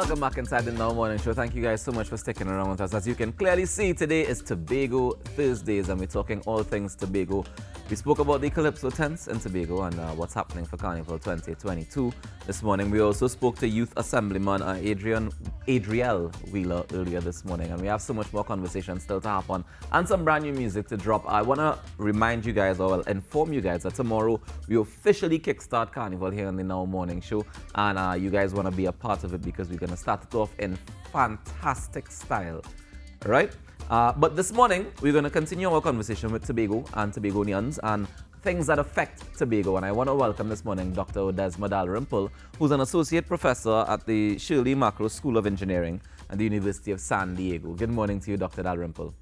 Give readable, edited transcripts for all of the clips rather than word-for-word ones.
Welcome back inside the Now Morning Show. Thank you guys so much for sticking around with us. As you can clearly see, today is Tobago Thursdays, and we're talking all things Tobago. We spoke about the Calypso tents in Tobago and what's happening for Carnival 2022. This morning, we also spoke to Youth Assemblyman Adriel Wheeler earlier this morning, and we have so much more conversation still to happen and some brand new music to drop. I want to remind you guys, or inform you guys, that tomorrow we officially kickstart Carnival here on the Now Morning Show, and you guys want to be a part of it because we're going to start it off in fantastic style. All right? But this morning, we're going to continue our conversation with Tobago and Tobagonians and things that affect Tobago. And I want to welcome this morning Dr. Odesma Dalrymple, who's an associate professor at the Shirley-Marcos School of Engineering at the University of San Diego. Good morning to you, Dr. Dalrymple.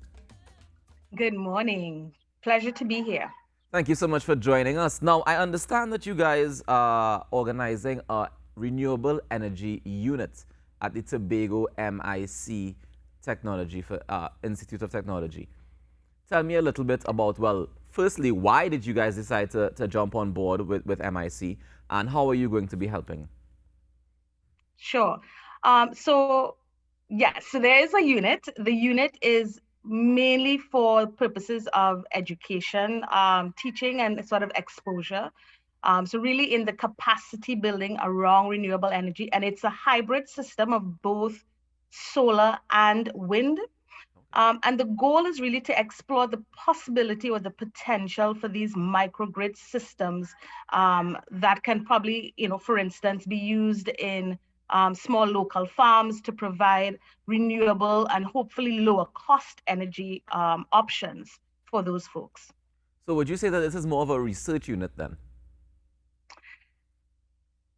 Good morning. Pleasure to be here. Thank you so much for joining us. Now, I understand that you guys are organizing a renewable energy unit at the Tobago MIC Technology for Institute of Technology. Tell me a little bit about, well, firstly, why did you guys decide to jump on board with MIC, and how are you going to be helping? Sure. So there is a unit. The unit is mainly for purposes of education, teaching, and sort of exposure. So really in the capacity building around renewable energy, and it's a hybrid system of both solar and wind. And the goal is really to explore the possibility or the potential for these microgrid systems that can probably, for instance, be used in small local farms to provide renewable and hopefully lower cost energy options for those folks. So would you say that this is more of a research unit then?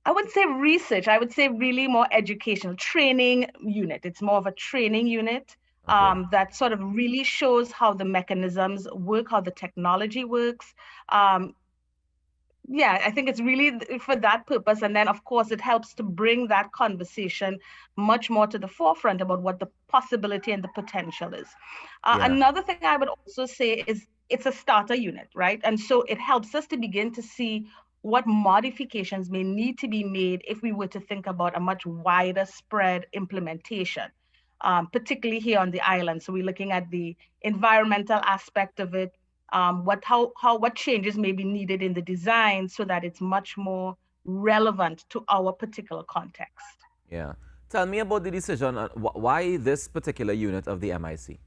I would say research. I would say really more educational training unit. It's more of a training unit that sort of really shows how the mechanisms work, how the technology works. I think it's really for that purpose. And then, of course, it helps to bring that conversation much more to the forefront about what the possibility and the potential is. Another thing I would also say is it's a starter unit, right? And so it helps us to begin to see what modifications may need to be made if we were to think about a much wider spread implementation, particularly here on the island. So we're looking at the environmental aspect of it, what changes may be needed in the design so that it's much more relevant to our particular context. Yeah. Tell me about the decision, why this particular unit of the MIC?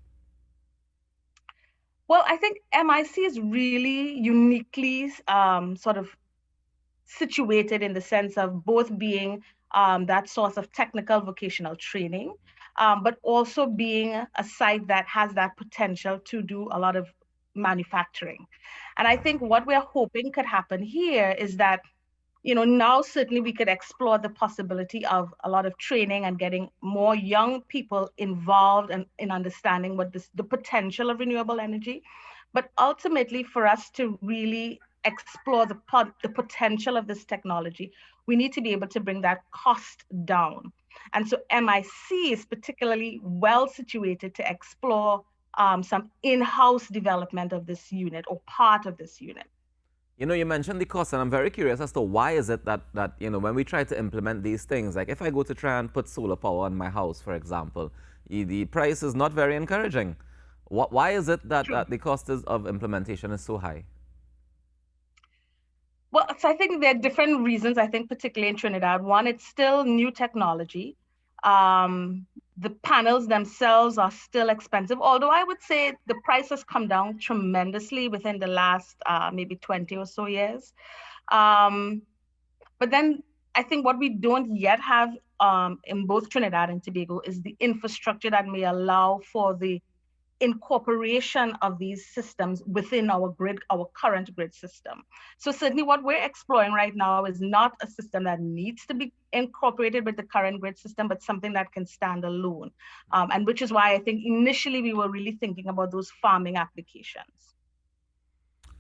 Well, I think MIC is really uniquely sort of situated in the sense of both being that source of technical vocational training, but also being a site that has that potential to do a lot of manufacturing. And I think what we're hoping could happen here is that, now certainly we could explore the possibility of a lot of training and getting more young people involved in understanding what the potential of renewable energy. But ultimately, for us to really explore the potential of this technology, we need to be able to bring that cost down. And so MIC is particularly well situated to explore some in-house development of this unit or part of this unit. You mentioned the cost, and I'm very curious as to why is it that when we try to implement these things, like if I go to try and put solar power on my house, for example, the price is not very encouraging. Why is it that the cost of implementation is so high? Well, so I think there are different reasons, I think, particularly in Trinidad. One, it's still new technology. The panels themselves are still expensive, although I would say the price has come down tremendously within the last maybe 20 or so years. But then I think what we don't yet have in both Trinidad and Tobago is the infrastructure that may allow for the incorporation of these systems within our grid, our current grid system. So certainly what we're exploring right now is not a system that needs to be incorporated with the current grid system, but something that can stand alone. And which is why I think initially we were really thinking about those farming applications.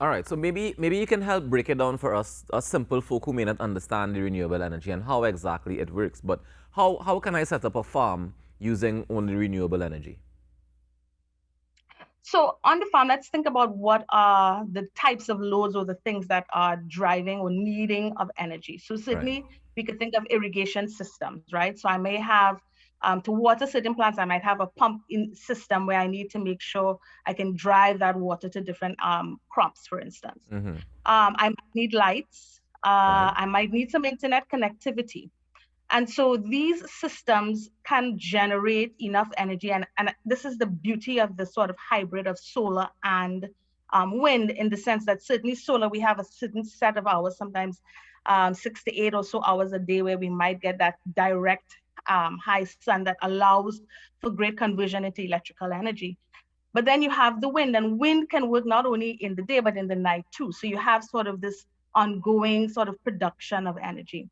All right, so maybe you can help break it down for us, a simple folk who may not understand the renewable energy and how exactly it works. But how can I set up a farm using only renewable energy? So on the farm, let's think about what are the types of loads or the things that are driving or needing of energy. So certainly we could think of irrigation systems, right? So I may have to water certain plants, I might have a pump in system where I need to make sure I can drive that water to different crops, for instance. Mm-hmm. I might need lights. Right. I might need some internet connectivity. And so these systems can generate enough energy. And this is the beauty of the sort of hybrid of solar and wind, in the sense that certainly solar, we have a certain set of hours, sometimes 6 to 8 or so hours a day, where we might get that direct high sun that allows for great conversion into electrical energy. But then you have the wind, and wind can work not only in the day, but in the night too. So you have sort of this ongoing sort of production of energy.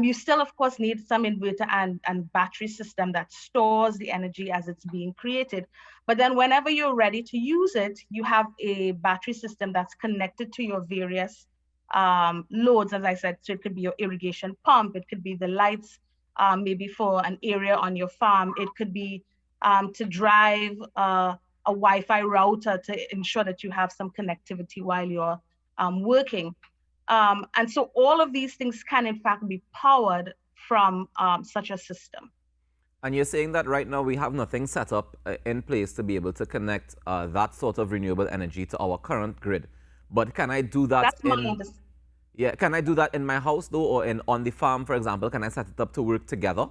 You still, of course, need some inverter and battery system that stores the energy as it's being created. But then whenever you're ready to use it, you have a battery system that's connected to your various loads, as I said. So it could be your irrigation pump, it could be the lights, maybe for an area on your farm. It could be to drive a Wi-Fi router to ensure that you have some connectivity while you're working. And so all of these things can in fact be powered from such a system. And you're saying that right now we have nothing set up in place to be able to connect that sort of renewable energy to our current grid. But can I do that That's my in, understanding. yeah, can I do that in my house though, or in on the farm, for example? Can I set it up to work together?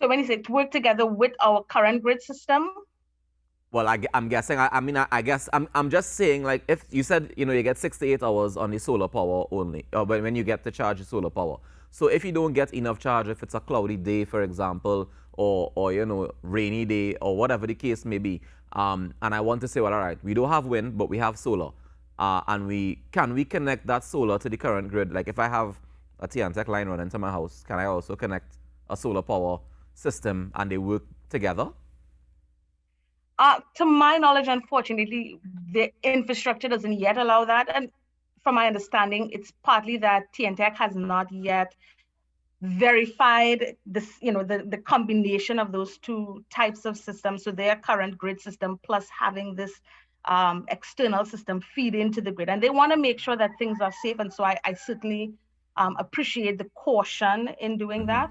So when you say to work together with our current grid system, Well, am guessing. I guess I'm just saying, like, if you said, you get 6 to 8 hours on the solar power only, when you get to charge the solar power. So if you don't get enough charge, if it's a cloudy day, for example, or rainy day, or whatever the case may be, and I want to say, well, all right, we don't have wind, but we have solar, and we connect that solar to the current grid? Like, if I have a T&Tech line running to my house, can I also connect a solar power system and they work together? to my knowledge, unfortunately, the infrastructure doesn't yet allow that. And from my understanding, it's partly that TNTech has not yet verified this, the combination of those two types of systems. So their current grid system plus having this external system feed into the grid. And they want to make sure that things are safe. And so I certainly appreciate the caution in doing Mm-hmm. that.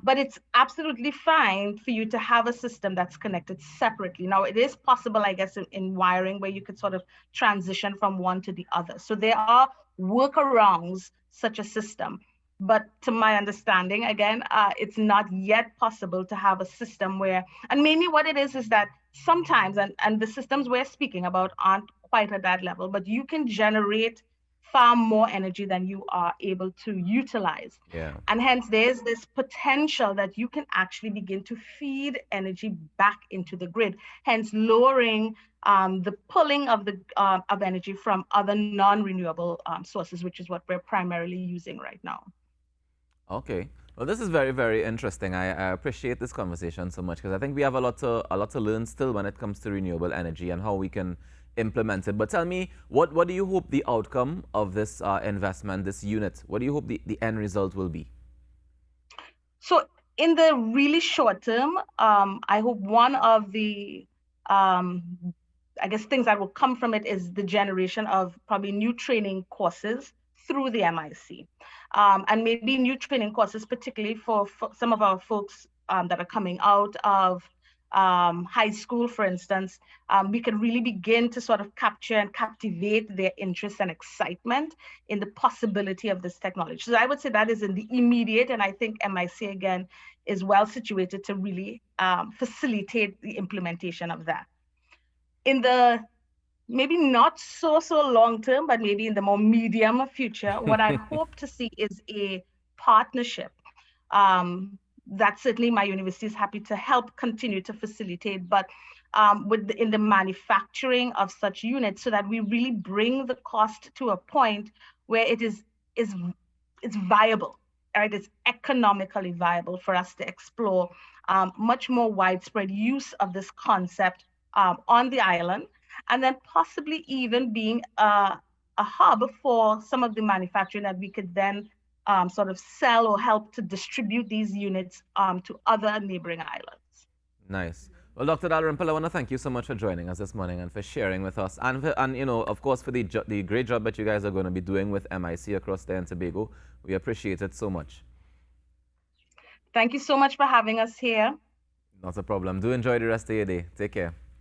But it's absolutely fine for you to have a system that's connected separately. Now, it is possible, I guess, in wiring where you could sort of transition from one to the other. So there are workarounds such a system. But to my understanding, again, it's not yet possible to have a system where, and mainly what it is that sometimes, and the systems we're speaking about aren't quite at that level, but you can generate far more energy than you are able to utilize. Yeah. And hence there's this potential that you can actually begin to feed energy back into the grid, hence lowering the pulling of energy from other non-renewable sources, which is what we're primarily using right now. Okay. Well, this is very, very interesting. I appreciate this conversation so much because I think we have a lot to learn still when it comes to renewable energy and how we can implement it. But tell me, what do you hope the outcome of this investment, this unit, what do you hope the end result will be? So in the really short term, I hope one of the I guess things that will come from it is the generation of probably new training courses through the MIC. And maybe new training courses, particularly for some of our folks that are coming out of high school, for instance. We can really begin to sort of capture and captivate their interest and excitement in the possibility of this technology. So I would say that is in the immediate, and I think MIC again is well situated to really facilitate the implementation of that. In the maybe not so long term, but maybe in the more medium future, what I hope to see is a partnership that certainly my university is happy to help continue to facilitate, but in the manufacturing of such units, so that we really bring the cost to a point where it's viable, right? It's economically viable for us to explore much more widespread use of this concept on the island, and then possibly even being a hub for some of the manufacturing that we could then sort of sell or help to distribute these units to other neighboring islands. Nice. Well, Dr. Dalrymple, I want to thank you so much for joining us this morning and for sharing with us, and of course, for the great job that you guys are going to be doing with MIC across there in Tobago. We appreciate it so much. Thank you so much for having us here. Not a problem. Do enjoy the rest of your day. Take care.